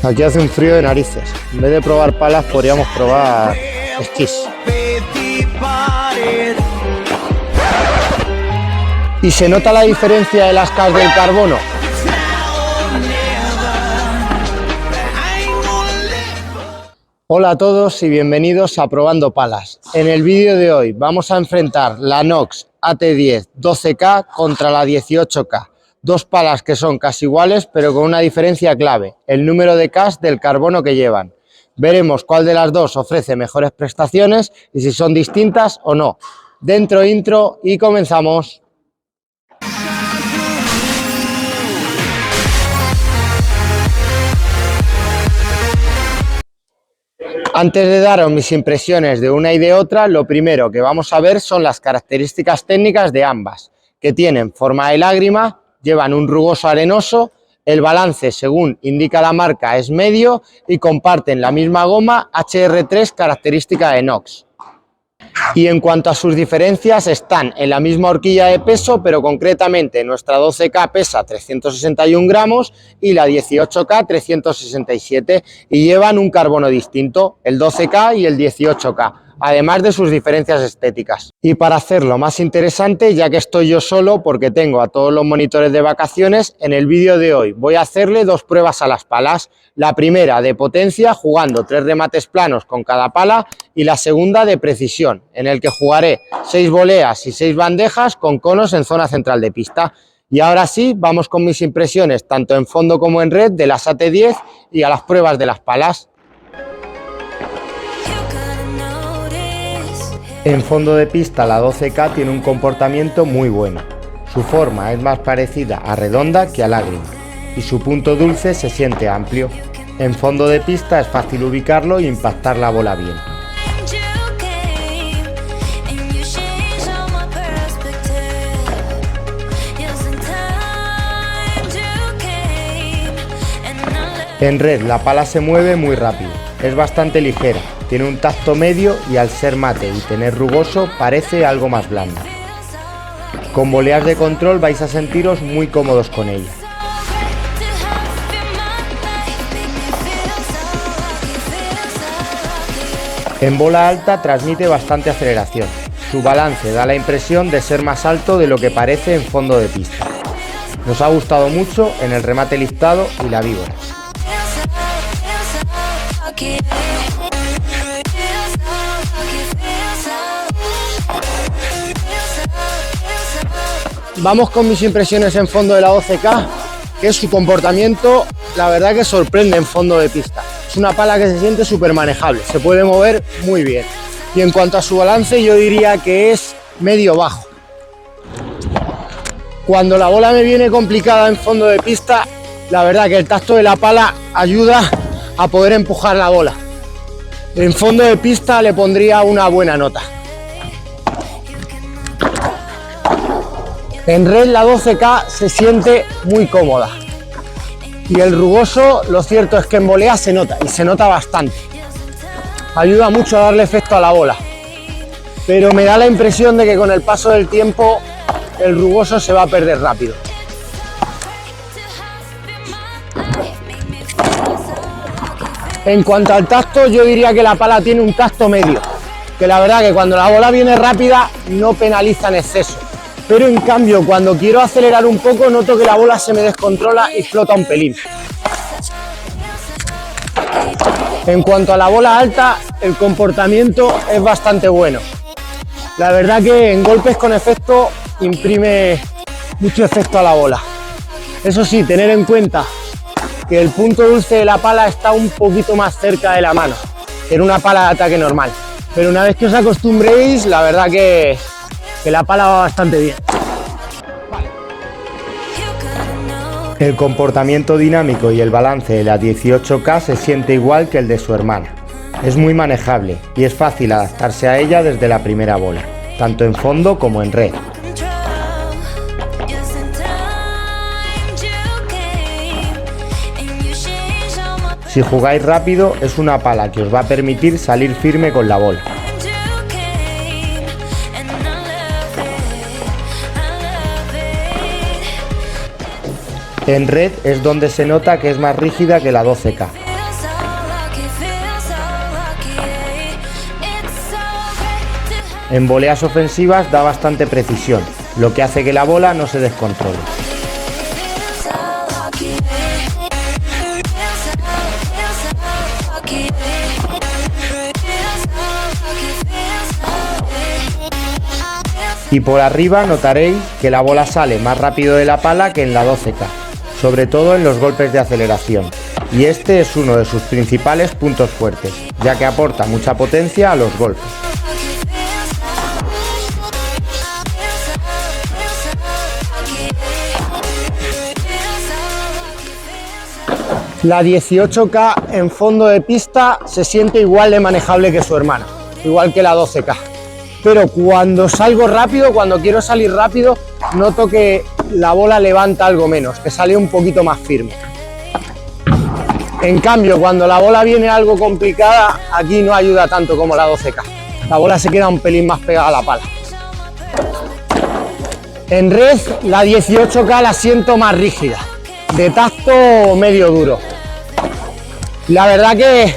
Aquí hace un frío de narices. En vez de probar palas podríamos probar esquís. ¿Y se nota la diferencia de las Ks del carbono? Hola a todos y bienvenidos a Probando Palas. En el vídeo de hoy vamos a enfrentar la Nox AT10 12K contra la 18K. Dos palas que son casi iguales pero con una diferencia clave, el número de Ks del carbono que llevan. Veremos cuál de las dos ofrece mejores prestaciones y si son distintas o no. Dentro intro y comenzamos. Antes de daros mis impresiones de una y de otra, lo primero que vamos a ver son las características técnicas de ambas, que tienen forma de lágrima, llevan un rugoso arenoso, el balance según indica la marca es medio y comparten la misma goma HR3 característica de Nox. Y en cuanto a sus diferencias, están en la misma horquilla de peso, pero concretamente nuestra 12K pesa 361 gramos y la 18K 367 y llevan un carbono distinto, el 12K y el 18K, además de sus diferencias estéticas. Y para hacerlo más interesante, ya que estoy yo solo porque tengo a todos los monitores de vacaciones, en el vídeo de hoy voy a hacerle dos pruebas a las palas. La primera de potencia, jugando 3 remates planos con cada pala, y la segunda de precisión, en el que jugaré 6 voleas y 6 bandejas con conos en zona central de pista. Y ahora sí, vamos con mis impresiones, tanto en fondo como en red, de las AT10 y a las pruebas de las palas. En fondo de pista la 12K tiene un comportamiento muy bueno. Su forma es más parecida a redonda que a lágrima y su punto dulce se siente amplio. En fondo de pista es fácil ubicarlo e impactar la bola bien. En red la pala se mueve muy rápido, es bastante ligera, tiene un tacto medio y al ser mate y tener rugoso parece algo más blanda. Con voleas de control vais a sentiros muy cómodos con ella. En bola alta transmite bastante aceleración, su balance da la impresión de ser más alto de lo que parece en fondo de pista. Nos ha gustado mucho en el remate listado y la víbora. Vamos con mis impresiones en fondo de la 12K, que es su comportamiento, la verdad que sorprende en fondo de pista. Es una pala que se siente súper manejable, se puede mover muy bien. Y en cuanto a su balance, yo diría que es medio-bajo. Cuando la bola me viene complicada en fondo de pista, la verdad que el tacto de la pala ayuda a poder empujar la bola. En fondo de pista le pondría una buena nota. En red la 12K se siente muy cómoda y el rugoso, lo cierto es que en volea se nota y se nota bastante. Ayuda mucho a darle efecto a la bola, pero me da la impresión de que con el paso del tiempo el rugoso se va a perder rápido. En cuanto al tacto, yo diría que la pala tiene un tacto medio, que la verdad que cuando la bola viene rápida no penaliza en exceso. Pero en cambio, cuando quiero acelerar un poco, noto que la bola se me descontrola y flota un pelín. En cuanto a la bola alta, el comportamiento es bastante bueno. La verdad que en golpes con efecto imprime mucho efecto a la bola. Eso sí, tener en cuenta que el punto dulce de la pala está un poquito más cerca de la mano que en una pala de ataque normal. Pero una vez que os acostumbréis, la verdad que la pala va bastante bien. El comportamiento dinámico y el balance de la 18K se siente igual que el de su hermana. Es muy manejable y es fácil adaptarse a ella desde la primera bola, tanto en fondo como en red. Si jugáis rápido, es una pala que os va a permitir salir firme con la bola. En red es donde se nota que es más rígida que la 12K. En voleas ofensivas da bastante precisión, lo que hace que la bola no se descontrole. Y por arriba notaréis que la bola sale más rápido de la pala que en la 12K, sobre todo en los golpes de aceleración. Y este es uno de sus principales puntos fuertes, ya que aporta mucha potencia a los golpes. La 18K en fondo de pista se siente igual de manejable que su hermana, igual que la 12K. Pero cuando salgo rápido, cuando quiero salir rápido, noto que la bola levanta algo menos, que sale un poquito más firme. En cambio, cuando la bola viene algo complicada, aquí no ayuda tanto como la 12K. La bola se queda un pelín más pegada a la pala. En red, la 18K la siento más rígida, de tacto medio duro. La verdad que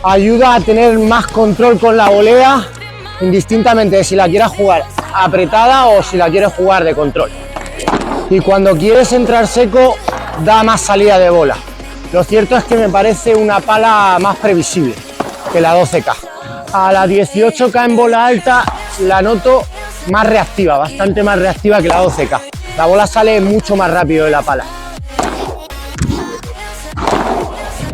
ayuda a tener más control con la volea, indistintamente de si la quieres jugar apretada o si la quieres jugar de control. Y cuando quieres entrar seco, da más salida de bola. Lo cierto es que me parece una pala más previsible que la 12K. A la 18K en bola alta la noto más reactiva, bastante más reactiva que la 12K. La bola sale mucho más rápido de la pala.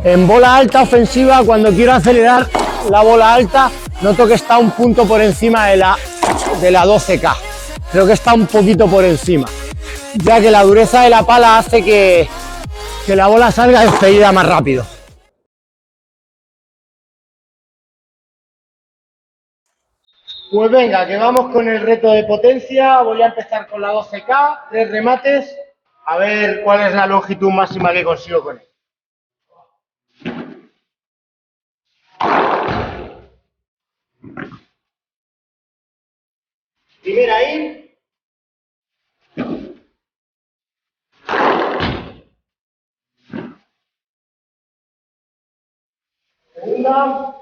En bola alta ofensiva, cuando quiero acelerar la bola alta, noto que está un punto por encima de la 12K. Creo que está un poquito por encima, ya que la dureza de la pala hace que la bola salga despedida más rápido. Pues venga, que vamos con el reto de potencia. Voy a empezar con la 12K, 3 remates, a ver cuál es la longitud máxima que consigo con él. Primera in. Segunda.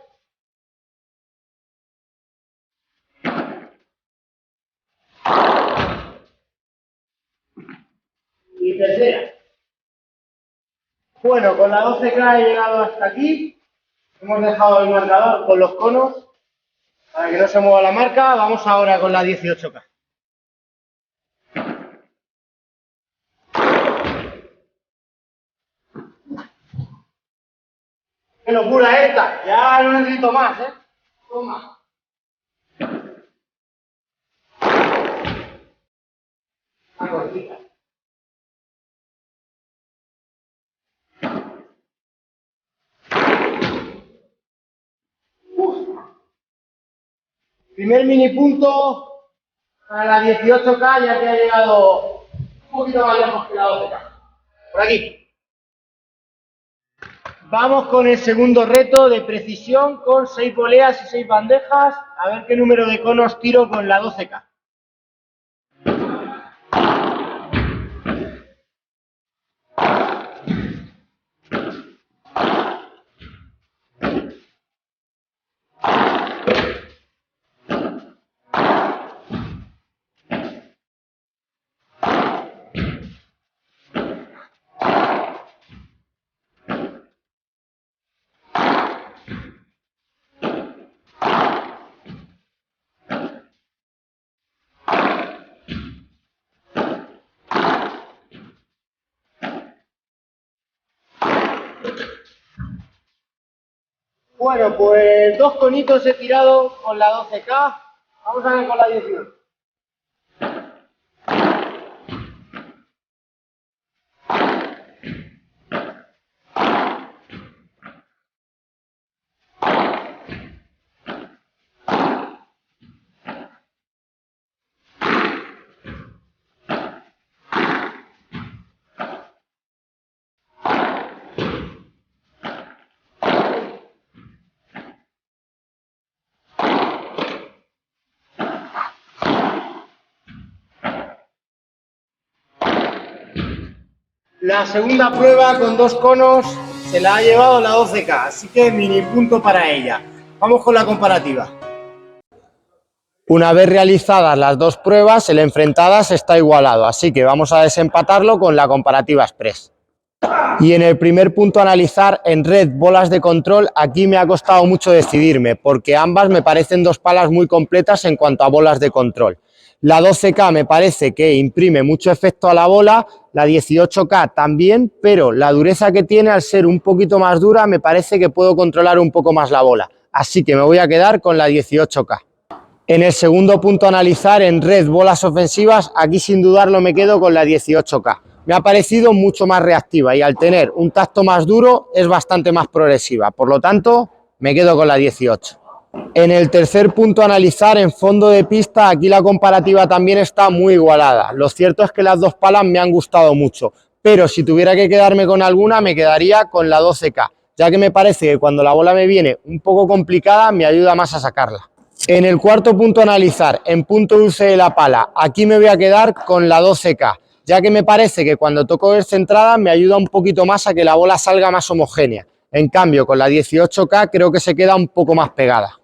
Y tercera. Bueno, con la 12K he llegado hasta aquí. Hemos dejado el marcador con los conos para que no se mueva la marca. Vamos ahora con la 18K. ¡Qué locura esta! Ya no necesito más, ¿eh? Toma. Una cortita. Primer mini punto para la 18K, ya que ha llegado un poquito más lejos que la 12K. Por aquí. Vamos con el segundo reto de precisión con 6 voleas y 6 bandejas. A ver qué número de conos tiro con la 12K. Bueno, pues 2 conitos he tirado con la 12K. Vamos a ver con la 18. La segunda prueba con 2 conos se la ha llevado la 12K, así que mini punto para ella. Vamos con la comparativa. Una vez realizadas las 2 pruebas, el enfrentadas está igualado, así que vamos a desempatarlo con la comparativa express. Y en el primer punto a analizar, en red, bolas de control, aquí me ha costado mucho decidirme, porque ambas me parecen 2 palas muy completas en cuanto a bolas de control. La 12K me parece que imprime mucho efecto a la bola, la 18K también, pero la dureza que tiene, al ser un poquito más dura, me parece que puedo controlar un poco más la bola. Así que me voy a quedar con la 18K. En el segundo punto a analizar, en red, bolas ofensivas, aquí sin dudarlo me quedo con la 18K. Me ha parecido mucho más reactiva y al tener un tacto más duro es bastante más progresiva, por lo tanto me quedo con la 18. En el tercer punto a analizar, en fondo de pista, aquí la comparativa también está muy igualada. Lo cierto es que las 2 palas me han gustado mucho, pero si tuviera que quedarme con alguna me quedaría con la 12K, ya que me parece que cuando la bola me viene un poco complicada me ayuda más a sacarla. En el cuarto punto a analizar, en punto dulce de la pala, aquí me voy a quedar con la 12K, ya que me parece que cuando toco descentrada me ayuda un poquito más a que la bola salga más homogénea. En cambio, con la 18K creo que se queda un poco más pegada.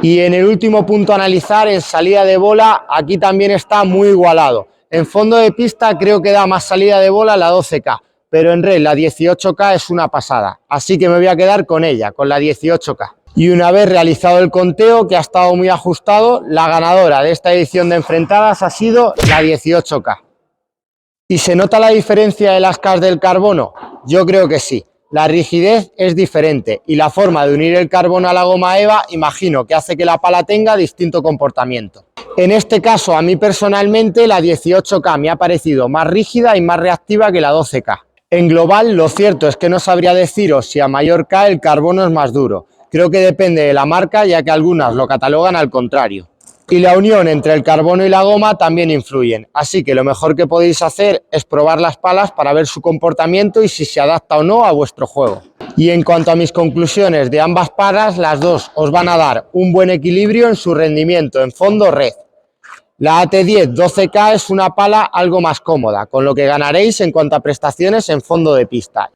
Y en el último punto a analizar, en salida de bola, aquí también está muy igualado. En fondo de pista creo que da más salida de bola la 12K, pero en red la 18K es una pasada, así que me voy a quedar con ella, con la 18K. Y una vez realizado el conteo, que ha estado muy ajustado, la ganadora de esta edición de enfrentadas ha sido la 18K. ¿Y se nota la diferencia de las Ks del carbono? Yo creo que sí. La rigidez es diferente y la forma de unir el carbono a la goma eva imagino que hace que la pala tenga distinto comportamiento. En este caso, a mí personalmente, la 18K me ha parecido más rígida y más reactiva que la 12K. En global, lo cierto es que no sabría deciros si a mayor K el carbono es más duro. Creo que depende de la marca, ya que algunas lo catalogan al contrario. Y la unión entre el carbono y la goma también influyen, así que lo mejor que podéis hacer es probar las palas para ver su comportamiento y si se adapta o no a vuestro juego. Y en cuanto a mis conclusiones de ambas palas, las dos os van a dar un buen equilibrio en su rendimiento en fondo red. La AT10 12K es una pala algo más cómoda, con lo que ganaréis en cuanto a prestaciones en fondo de pista.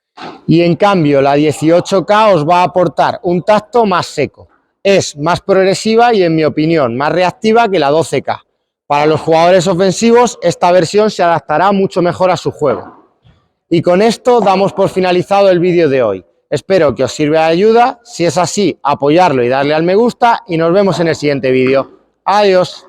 Y en cambio la 18K os va a aportar un tacto más seco. Es más progresiva y, en mi opinión, más reactiva que la 12K. Para los jugadores ofensivos, esta versión se adaptará mucho mejor a su juego. Y con esto damos por finalizado el vídeo de hoy. Espero que os sirva de ayuda. Si es así, apoyarlo y darle al me gusta y nos vemos en el siguiente vídeo. Adiós.